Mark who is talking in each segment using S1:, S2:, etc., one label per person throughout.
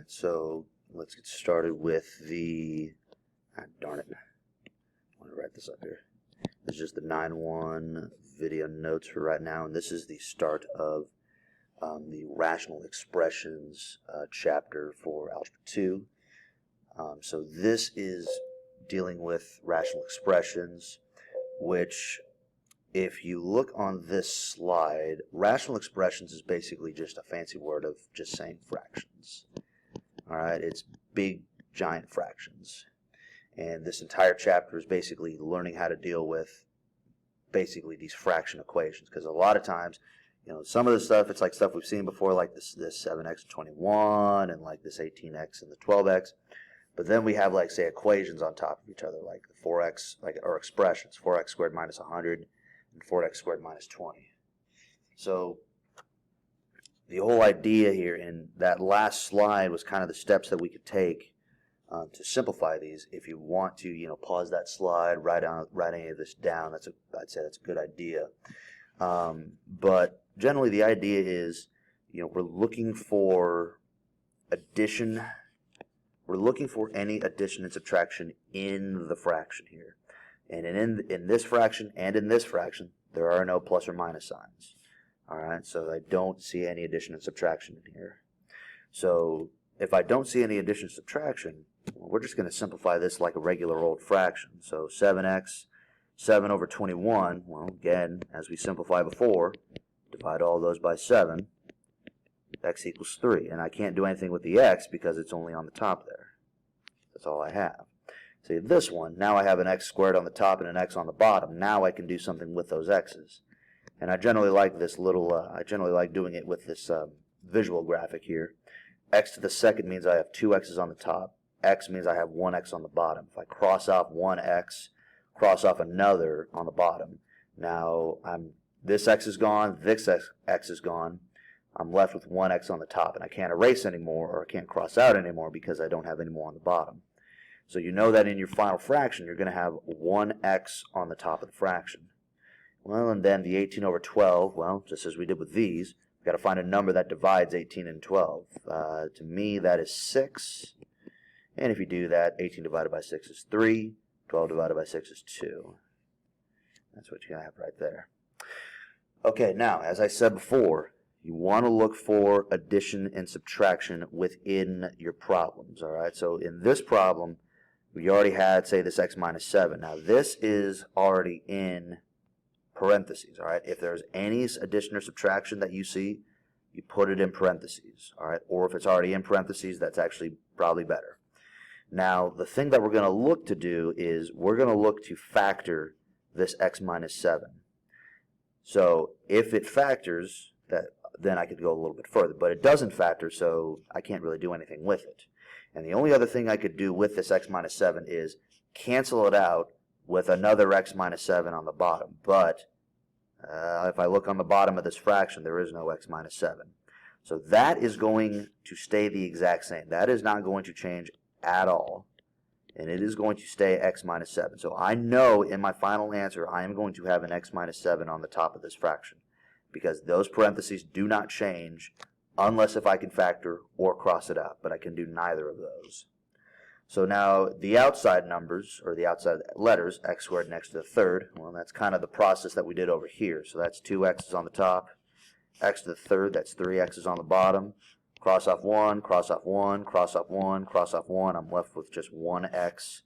S1: so let's get started with the, darn it, I want to write this up here. This is just the 9-1 video notes for right now, and this is the start of the rational expressions chapter for Algebra 2. So this is dealing with rational expressions, which, if you look on this slide, rational expressions is basically just a fancy word of just saying fractions. Alright, it's big, giant fractions. And this entire chapter is basically learning how to deal with basically these fraction equations. Because a lot of times, you know, some of the stuff, it's like stuff we've seen before, like this 7x and 21, and like this 18x and the 12x. But then we have, like, say, equations on top of each other, like the 4x, or expressions, 4x squared minus 100 and 4x squared minus 20. So the whole idea here in that last slide was kind of the steps that we could take to simplify these. If you want to, you know, pause that slide, write any of this down. I'd say that's a good idea. But generally, the idea is, you know, we're looking for addition. We're looking for any addition and subtraction in the fraction here. And in this fraction and in this fraction, there are no plus or minus signs. Alright, so I don't see any addition and subtraction in here. So if I don't see any addition and subtraction, well, we're just going to simplify this like a regular old fraction. So 7x, 7 over 21, well, again, as we simplified before, divide all those by 7. X equals 3, and I can't do anything with the x because it's only on the top there. That's all I have. See, this one, now I have an x squared on the top and an x on the bottom. Now I can do something with those x's. And I generally like this little, I generally like doing it with this visual graphic here. X to the second means I have 2 x's on the top. X means I have 1 x on the bottom. If I cross off 1 x, cross off another on the bottom. Now, this x is gone, this x is gone. I'm left with 1 x on the top, and I can't erase anymore, or I can't cross out anymore because I don't have any more on the bottom. So you know that in your final fraction, you're going to have 1 x on the top of the fraction. Well, and then the 18 over 12, well, just as we did with these, we've got to find a number that divides 18 and 12. To me, that is 6. And if you do that, 18 divided by 6 is 3. 12 divided by 6 is 2. That's what you have right there. Okay, now, as I said before, you want to look for addition and subtraction within your problems, all right? So in this problem, we already had, say, this x minus 7. Now, this is already in parentheses, all right? If there's any addition or subtraction that you see, you put it in parentheses, all right? Or if it's already in parentheses, that's actually probably better. Now, the thing that we're going to look to do is we're going to look to factor this x minus 7. So if it factors, then I could go a little bit further. But it doesn't factor, so I can't really do anything with it. And the only other thing I could do with this x minus 7 is cancel it out with another x minus 7 on the bottom. But if I look on the bottom of this fraction, there is no x minus 7. So that is going to stay the exact same. That is not going to change at all. And it is going to stay x minus 7. So I know in my final answer I am going to have an x minus 7 on the top of this fraction, because those parentheses do not change unless if I can factor or cross it out, but I can do neither of those. So now the outside numbers, or the outside letters, x squared next to the third, well, that's kind of the process that we did over here. So that's 2 x's on the top, x to the third, that's 3 x's on the bottom. Cross off 1, cross off 1, cross off 1, cross off 1. I'm left with just 1 x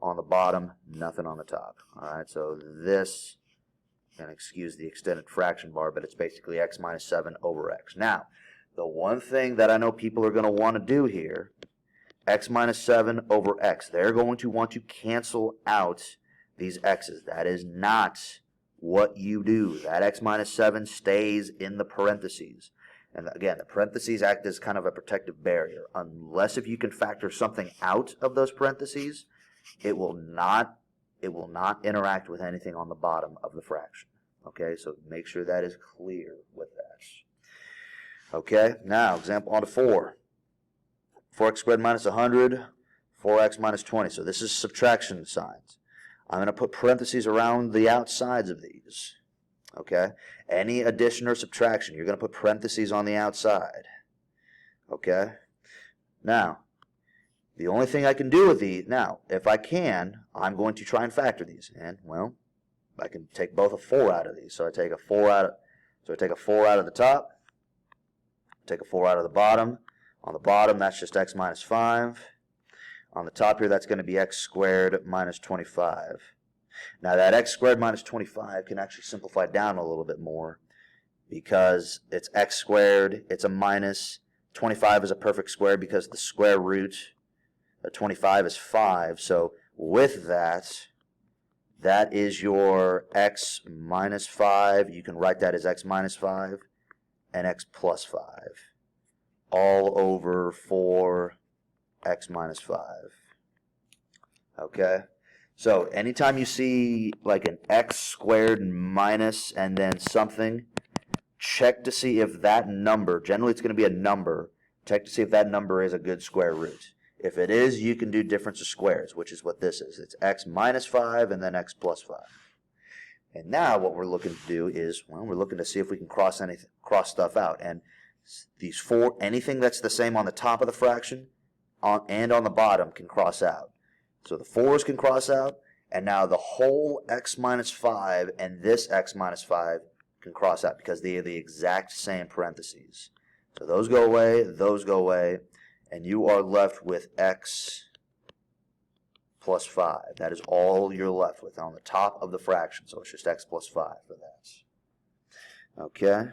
S1: on the bottom, nothing on the top. All right, so this, and excuse the extended fraction bar, but it's basically x minus 7 over x. Now, the one thing that I know people are going to want to do here, x minus 7 over x, they're going to want to cancel out these x's. That is not what you do. That x minus 7 stays in the parentheses. And again, the parentheses act as kind of a protective barrier. Unless if you can factor something out of those parentheses, it will not interact with anything on the bottom of the fraction. Okay, so make sure that is clear with that. Okay, now example on to 4. 4x squared minus 100, 4x minus 20. So this is subtraction signs. I'm going to put parentheses around the outsides of these. Okay, any addition or subtraction, you're going to put parentheses on the outside. Okay, Now, the only thing I can do with these, now, if I can, I'm going to try and factor these. And, well, I can take both a 4 out of these. So I take a 4 out of the top, take a 4 out of the bottom. On the bottom, that's just x minus 5. On the top here, that's going to be x squared minus 25. Now, that x squared minus 25 can actually simplify down a little bit more because it's x squared, it's a minus. 25 is a perfect square because the square root of 25 is 5. So with that, that is your x minus 5. You can write that as x minus 5 and x plus 5. All over 4x minus 5. Okay? So anytime you see like an x squared minus and then something, check to see if that number, generally it's going to be a number, check to see if that number is a good square root. If it is, you can do difference of squares, which is what this is. It's x minus 5 and then x plus 5. And now what we're looking to do is, well, we're looking to see if we can cross stuff out. And these four, anything that's the same on the top of the fraction and on the bottom can cross out. So the 4's can cross out, and now the whole x minus 5 and this x minus 5 can cross out because they are the exact same parentheses. So those go away, and you are left with x plus 5. That is all you're left with on the top of the fraction. So it's just x plus 5 for that. Okay.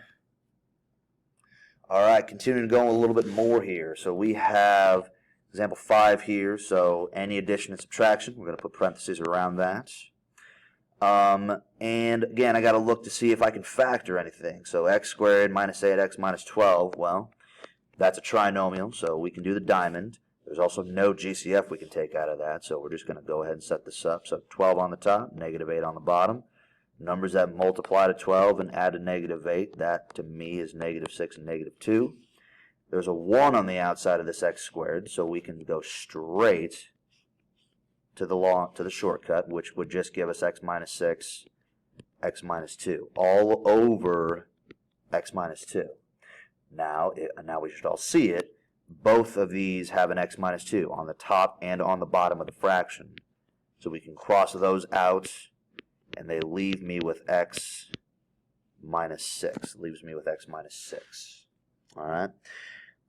S1: All right, continuing to go a little bit more here. So we have example 5 here. So any addition and subtraction, we're going to put parentheses around that. And again, I got to look to see if I can factor anything. So x squared minus 8x minus 12, well, that's a trinomial, so we can do the diamond. There's also no GCF we can take out of that, so we're just going to go ahead and set this up. So 12 on the top, negative 8 on the bottom. Numbers that multiply to 12 and add to negative 8, that to me is negative 6 and negative 2. There's a 1 on the outside of this x squared, so we can go straight to the shortcut, which would just give us x minus 6, x minus 2, all over x minus 2. Now we should all see it. Both of these have an x minus 2 on the top and on the bottom of the fraction. So we can cross those out, and they leave me with x minus 6. Leaves me with x minus 6. All right.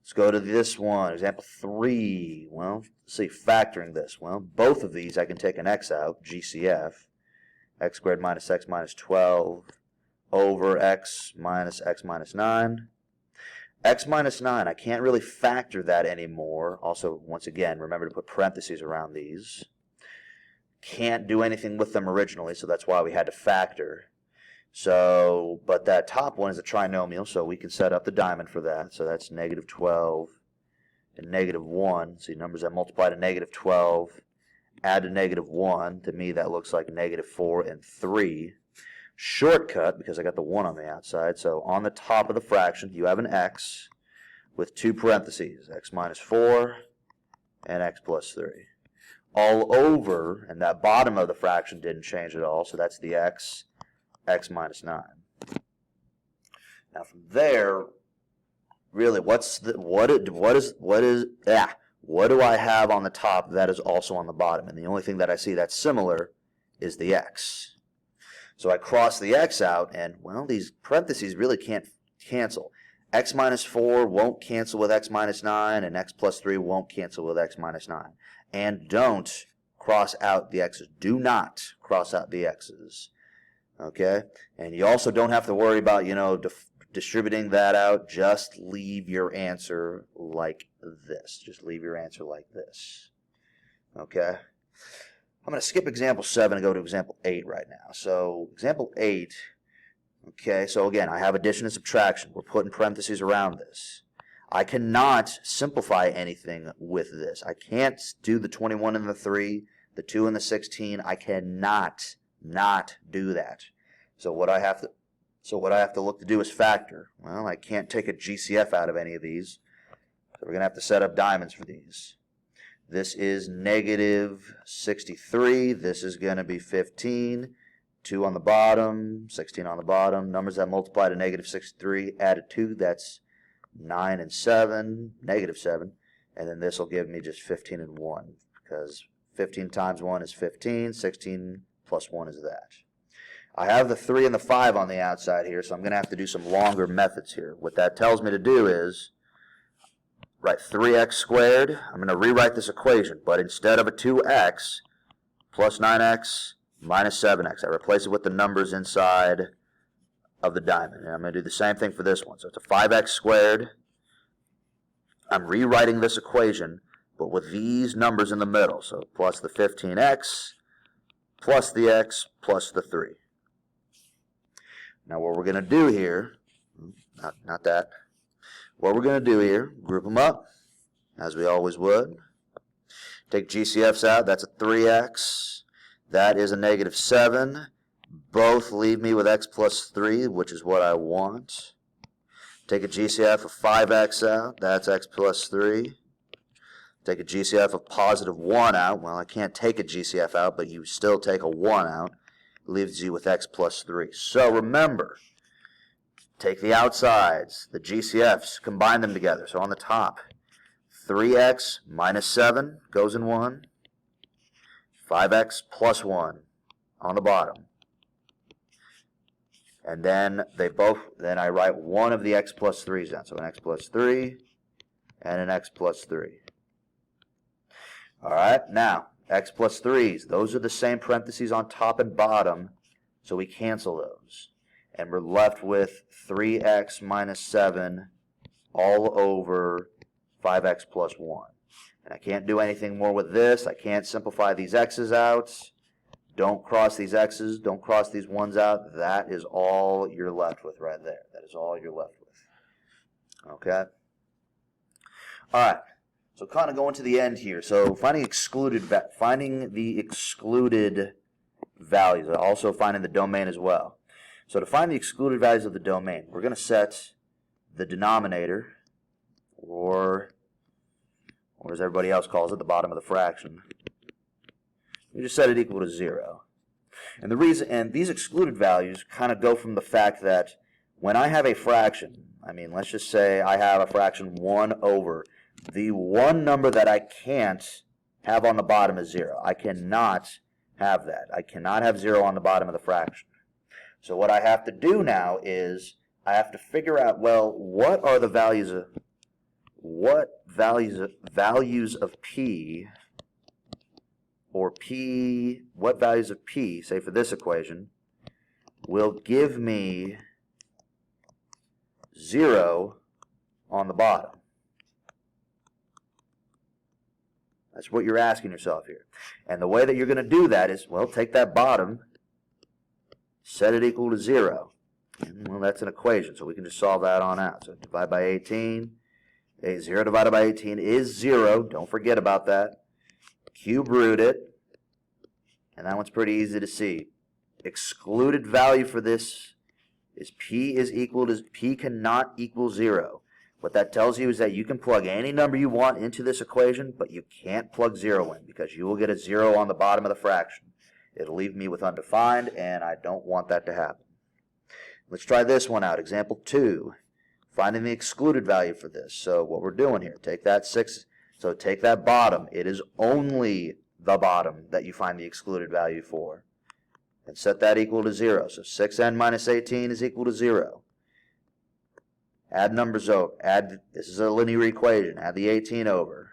S1: Let's go to this one, example 3. Well, let's see, factoring this. Well, both of these I can take an x out, GCF, x squared minus x minus 12 over x minus 9. X minus 9, I can't really factor that anymore. Also, once again, remember to put parentheses around these. Can't do anything with them originally, so that's why we had to factor. So, but that top one is a trinomial, so we can set up the diamond for that. So that's negative 12 and negative 1. See, numbers that multiply to negative 12, add to negative 1. To me, that looks like negative 4 and 3. Shortcut, because I got the 1 on the outside. So on the top of the fraction, you have an x with two parentheses, x minus 4 and x plus 3. All over, and that bottom of the fraction didn't change at all, so that's the x minus 9. Now from there, really, what do I have on the top that is also on the bottom? And the only thing that I see that's similar is the x. So I cross the x out, and, well, these parentheses really can't cancel. X minus 4 won't cancel with x minus 9, and x plus 3 won't cancel with x minus 9. And don't cross out the x's. Do not cross out the x's. Okay? And you also don't have to worry about, distributing that out. Just leave your answer like this. Just leave your answer like this. Okay? I'm going to skip example 7 and go to example 8 right now. So example 8, okay, so again, I have addition and subtraction. We're putting parentheses around this. I cannot simplify anything with this. I can't do the 21 and the 3, the 2 and the 16. I cannot not do that. So what I have to look to do is factor. Well, I can't take a GCF out of any of these. So we're going to have to set up diamonds for these. This is negative 63. This is going to be 15. 2 on the bottom, 16 on the bottom. Numbers that multiply to negative 63, added 2, that's 9 and 7, negative 7. And then this will give me just 15 and 1, because 15 times 1 is 15, 16 plus 1 is that. I have the 3 and the 5 on the outside here, so I'm going to have to do some longer methods here. What that tells me to do is write 3x squared. I'm going to rewrite this equation, but instead of a 2x plus 9x minus 7x, I replace it with the numbers inside of the diamond. And I'm going to do the same thing for this one. So it's a 5x squared. I'm rewriting this equation, but with these numbers in the middle. So plus the 15x plus the x plus the 3. Now what we're going to do here, not that. What we're going to do here, group them up, as we always would. Take GCFs out, that's a 3x. That is a negative 7. Both leave me with x plus 3, which is what I want. Take a GCF of 5x out, that's x plus 3. Take a GCF of positive 1 out. Well, I can't take a GCF out, but you still take a 1 out. It leaves you with x plus 3. So remember, take the outsides, the GCFs, combine them together. So on the top, 3x minus 7 goes in 1. 5x plus 1 on the bottom. And then then I write one of the x plus 3's down. So an x plus 3 and an x plus 3. All right, now, x plus 3's. Those are the same parentheses on top and bottom, so we cancel those. And we're left with 3x minus 7 all over 5x plus 1. And I can't do anything more with this. I can't simplify these x's out. Don't cross these x's. Don't cross these 1's out. That is all you're left with right there. That is all you're left with. Okay? All right. So kind of going to the end here. So finding the excluded values. Also finding the domain as well. So to find the excluded values of the domain, we're going to set the denominator, or as everybody else calls it, the bottom of the fraction. We just set it equal to 0. And the reason, and these excluded values kind of go from the fact that when I have a fraction, I mean, let's just say I have a fraction 1 over, the one number that I can't have on the bottom is 0. I cannot have that. I cannot have 0 on the bottom of the fraction. So what I have to do now is I have to figure out, well, what are the values of p, or p, what values of p, say for this equation, will give me 0 on the bottom. That's what you're asking yourself here. And the way that you're going to do that is, well, take that bottom, set it equal to 0. And, well, that's an equation, so we can just solve that on out. So divide by 18. 0 divided by 18 is 0. Don't forget about that. Cube root it. And that one's pretty easy to see. Excluded value for this is p cannot equal 0. What that tells you is that you can plug any number you want into this equation, but you can't plug 0 in, because you will get a 0 on the bottom of the fraction. It'll leave me with undefined, and I don't want that to happen. Let's try this one out. Example 2. Finding the excluded value for this. So what we're doing here, take that 6, so take that bottom. It is only the bottom that you find the excluded value for. And set that equal to 0. So 6n minus 18 is equal to 0. Add numbers over. This is a linear equation. Add the 18 over.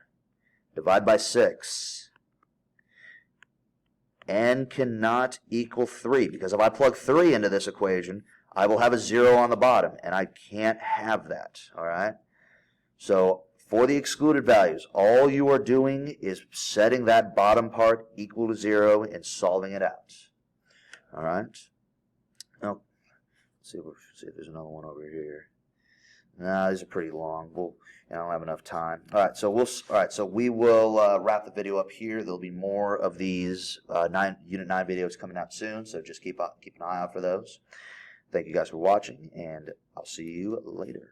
S1: Divide by 6. N cannot equal 3, because if I plug 3 into this equation, I will have a 0 on the bottom, and I can't have that. All right? So for the excluded values, all you are doing is setting that bottom part equal to 0 and solving it out. All right? Now, let's see if there's another one over here. No, these are pretty long. I don't have enough time. All right, so we will wrap the video up here. There'll be more of these Unit 9 videos coming out soon, so just keep an eye out for those. Thank you guys for watching, and I'll see you later.